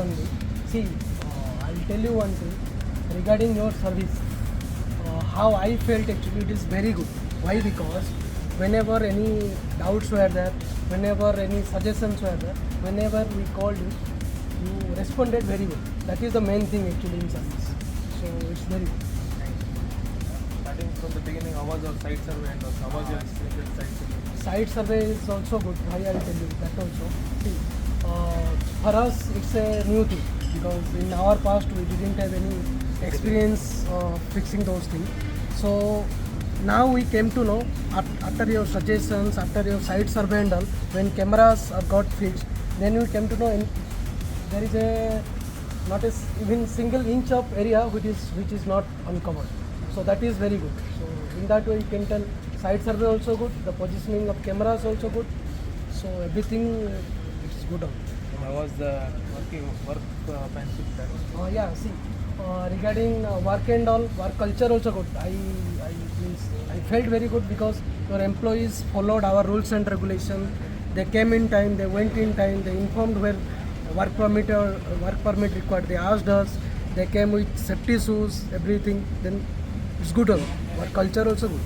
only. See, I'll tell you one thing regarding your service. How I felt actually it is very good. Why? Because whenever any doubts were there, whenever any suggestions were there, whenever we called you, you responded very well. That is the main thing actually in service. So it's very good. Starting from the beginning, how was your site survey and how was your experience with site survey? Site survey is also good. Why I'll tell you that also. See, for us it's a new thing because in our past we didn't have any experience fixing those things. So now we came to know after your suggestions, after your site survey and all, when cameras are got fixed, then we came to know there is a not a even single inch of area which is not uncovered. So that is very good. So in that way you can tell site survey also good, the positioning of cameras also good. So everything it's good. And how was the workmanship there? Yeah, see, regarding work and all, work culture also good. I felt very good because your employees followed our rules and regulations. They came in time, they went in time, they informed where work permit required. They asked us, they came with safety shoes, everything. Then it's good all. Work culture also good.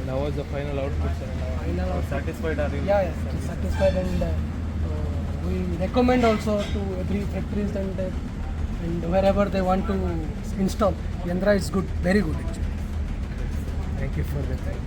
And how was the final output, sir? Final How output. satisfied are you? Yeah, satisfied and we recommend also to every factories and wherever they want to install. Yendra is good, very good actually. Thank you for the time.